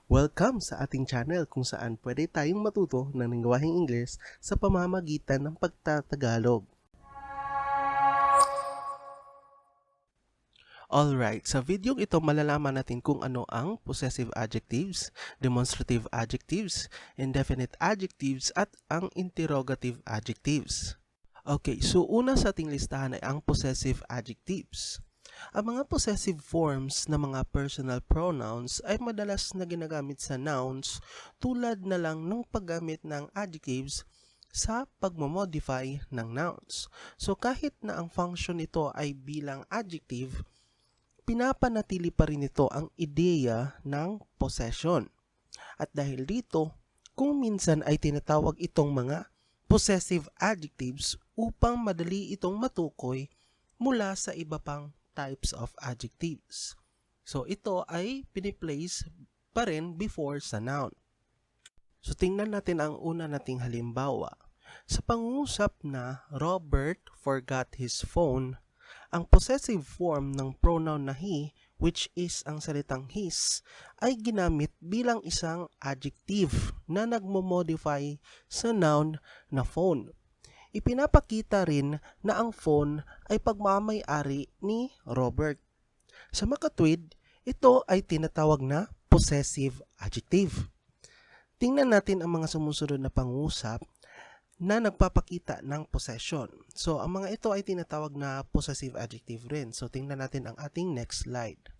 Welcome sa ating channel kung saan pwede tayong matuto ng lengguwaheng Ingles sa pamamagitan ng pagtatagalog. Alright, sa video ito malalaman natin kung ano ang Possessive Adjectives, Demonstrative Adjectives, Indefinite Adjectives at ang Interrogative Adjectives. Okay, so una sa ating listahan ay ang Possessive Adjectives. Ang mga possessive forms ng mga personal pronouns ay madalas na ginagamit sa nouns tulad na lang ng paggamit ng adjectives sa pagmomodify ng nouns. So kahit na ang function nito ay bilang adjective, pinapanatili pa rin ito ang ideya ng possession. At dahil dito, kung minsan ay tinatawag itong mga possessive adjectives upang madali itong matukoy mula sa iba pang types of adjectives. So ito ay piniplace pa rin before sa noun. So tingnan natin ang una nating halimbawa. Sa pangungusap na Robert forgot his phone, ang possessive form ng pronoun na he, which is ang salitang his, ay ginamit bilang isang adjective na nagmo-modify sa noun na phone. Ipinapakita rin na ang phone ay pagmamay-ari ni Robert. Sa makatwid, ito ay tinatawag na possessive adjective. Tingnan natin ang mga sumusunod na pangusap na nagpapakita ng possession. So, ang mga ito ay tinatawag na possessive adjective rin. So, tingnan natin ang ating next slide.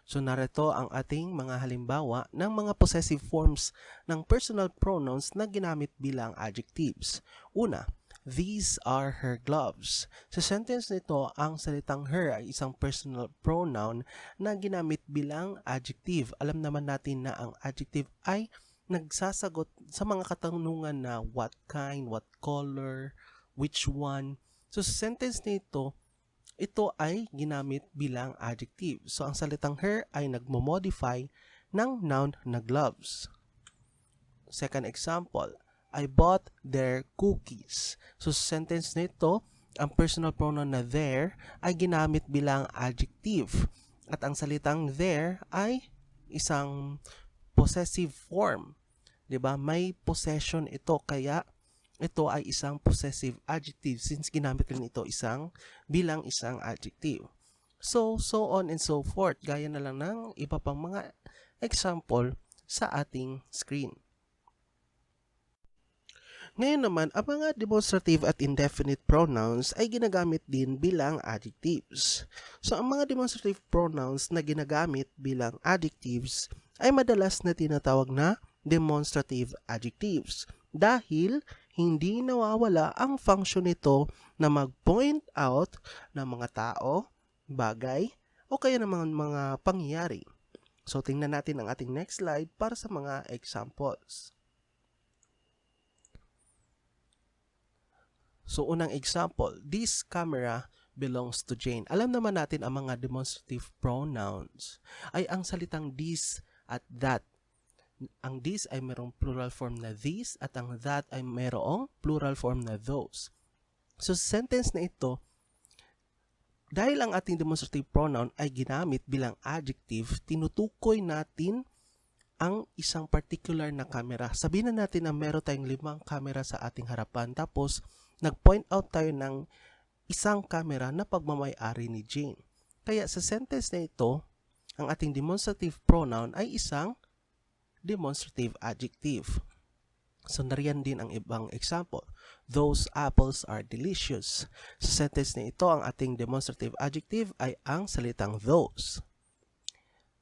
So, narito ang ating mga halimbawa ng mga possessive forms ng personal pronouns na ginamit bilang adjectives. Una, these are her gloves. Sa sentence nito, ang salitang her ay isang personal pronoun na ginamit bilang adjective. Alam naman natin na ang adjective ay nagsasagot sa mga katanungan na what kind, what color, which one. So sa sentence nito, ito ay ginamit bilang adjective. So ang salitang her ay nagmo-modify ng noun na gloves. Second example, I bought their cookies. So sa sentence nito, ang personal pronoun na their ay ginamit bilang adjective. At ang salitang their ay isang possessive form. 'Di ba? May possession ito kaya ito ay isang possessive adjective since ginamit rin ito bilang isang adjective. So on and so forth. Gaya na lang ng iba pang mga example sa ating screen. Ngayon naman, ang mga demonstrative at indefinite pronouns ay ginagamit din bilang adjectives. So, ang mga demonstrative pronouns na ginagamit bilang adjectives ay madalas na tinatawag na demonstrative adjectives dahil hindi nawawala ang function nito na mag-point out ng mga tao, bagay, o kaya ng mga pangyayari. So, tingnan natin ang ating next slide para sa mga examples. So, unang example, this camera belongs to Jane. Alam naman natin ang mga demonstrative pronouns ay ang salitang this at that. Ang this ay mayroong plural form na these at ang that ay mayroong plural form na those. So, sa sentence na ito, dahil ang ating demonstrative pronoun ay ginamit bilang adjective, tinutukoy natin ang isang particular na camera. Sabihin na natin na meron tayong 5 camera sa ating harapan tapos nag-point out tayo ng isang camera na pagmamay-ari ni Jane. Kaya sa sentence na ito, ang ating demonstrative pronoun ay isang demonstrative adjective. So nariyan din ang ibang example. Those apples are delicious. Sa sentence na ito, ang ating demonstrative adjective ay ang salitang those.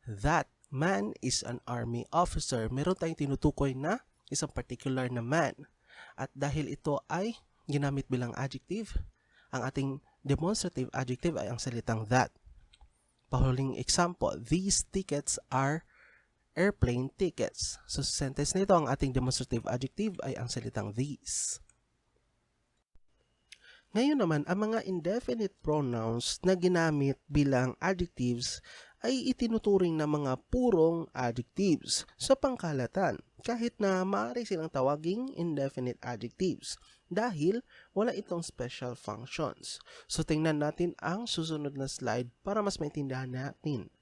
That man is an army officer. Meron tayong tinutukoy na isang particular na man. At dahil ito ay ginamit bilang adjective, ang ating demonstrative adjective ay ang salitang that. Pahuling example, these tickets are airplane tickets. So sa sentence nito, ang ating demonstrative adjective ay ang salitang these. Ngayon naman, ang mga indefinite pronouns na ginamit bilang adjectives ay itinuturing na mga purong adjectives sa pangkalatan kahit na maaari silang tawaging indefinite adjectives dahil wala itong special functions. So tingnan natin ang susunod na slide para mas maintindihan natin.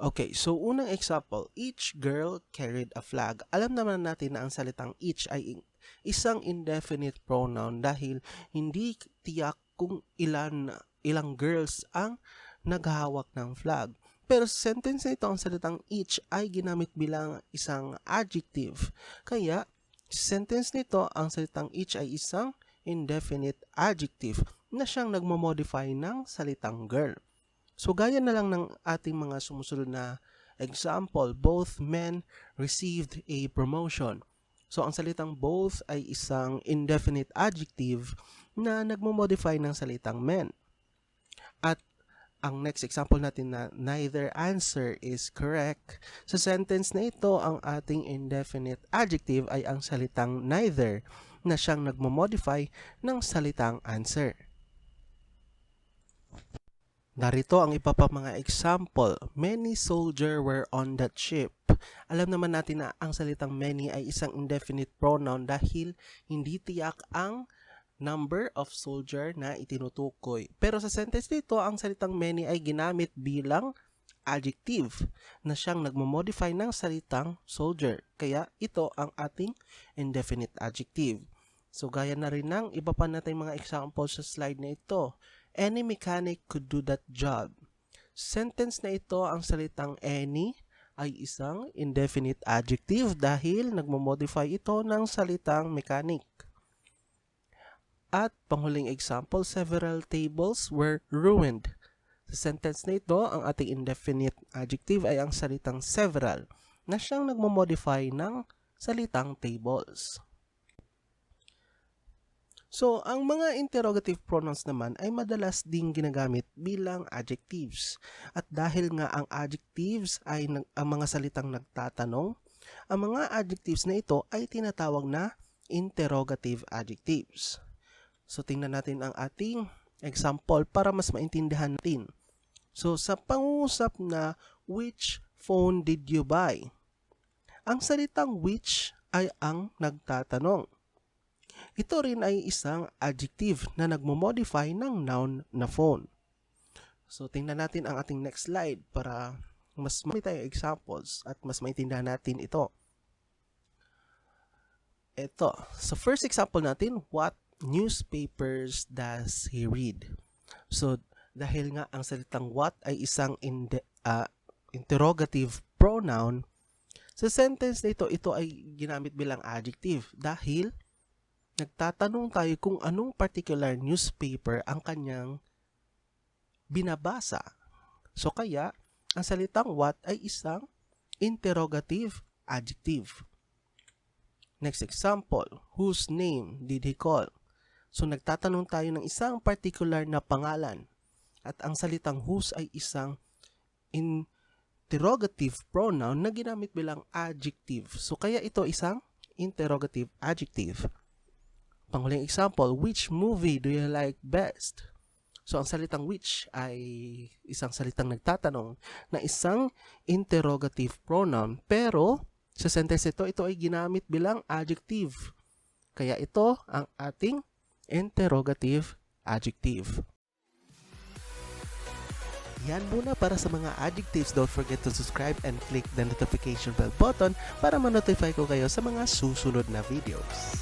Okay, so unang example, each girl carried a flag. Alam naman natin na ang salitang each ay isang indefinite pronoun dahil hindi tiyak kung ilang girls ang naghahawak ng flag. Pero sa sentence na ito, ang salitang each ay ginamit bilang isang adjective. Kaya, sa sentence nito, ang salitang each ay isang indefinite adjective na siyang nagmamodify ng salitang girl. So, gaya na lang ng ating mga sumusunod na example, both men received a promotion. So, ang salitang both ay isang indefinite adjective na nagmamodify ng salitang men. At ang next example natin na neither answer is correct. Sa sentence na ito, ang ating indefinite adjective ay ang salitang neither na siyang nagmamodify ng salitang answer. Narito ang iba pa mga example. Many soldiers were on that ship. Alam naman natin na ang salitang many ay isang indefinite pronoun dahil hindi tiyak ang number of soldier na itinutukoy. Pero sa sentence dito, ang salitang many ay ginamit bilang adjective na siyang nagmamodify ng salitang soldier. Kaya ito ang ating indefinite adjective. So gaya na rin ng iba pa natin mga example sa slide na ito. Any mechanic could do that job. Sentence na ito, ang salitang any ay isang indefinite adjective dahil nagmamodify ito ng salitang mechanic. At panghuling example, several tables were ruined. Sa sentence na ito, ang ating indefinite adjective ay ang salitang several na siyang nagmamodify ng salitang tables. So, ang mga interrogative pronouns naman ay madalas ding ginagamit bilang adjectives. At dahil nga ang adjectives ay ang mga salitang nagtatanong, ang mga adjectives na ito ay tinatawag na interrogative adjectives. So, tingnan natin ang ating example para mas maintindihan natin. So, sa pangungusap na which phone did you buy? Ang salitang which ay ang nagtatanong. Ito rin ay isang adjective na nagmo-modify ng noun na phone. So, tingnan natin ang ating next slide para mas marami tayong examples at mas maintindihan natin ito. Ito. So, first example natin, what newspapers does he read? So, dahil nga ang salitang what ay isang interrogative pronoun, sa sentence na ito ay ginamit bilang adjective dahil nagtatanong tayo kung anong particular newspaper ang kanyang binabasa. So kaya, ang salitang what ay isang interrogative adjective. Next example, whose name did he call? So nagtatanong tayo ng isang particular na pangalan. At ang salitang whose ay isang interrogative pronoun na ginamit bilang adjective. So kaya ito isang interrogative adjective. Panghuling example, which movie do you like best? So, ang salitang which ay isang salitang nagtatanong na isang interrogative pronoun. Pero, sa sentence ito ay ginamit bilang adjective. Kaya ito ang ating interrogative adjective. Yan muna para sa mga adjectives. Don't forget to subscribe and click the notification bell button para ma-notify ko kayo sa mga susunod na videos.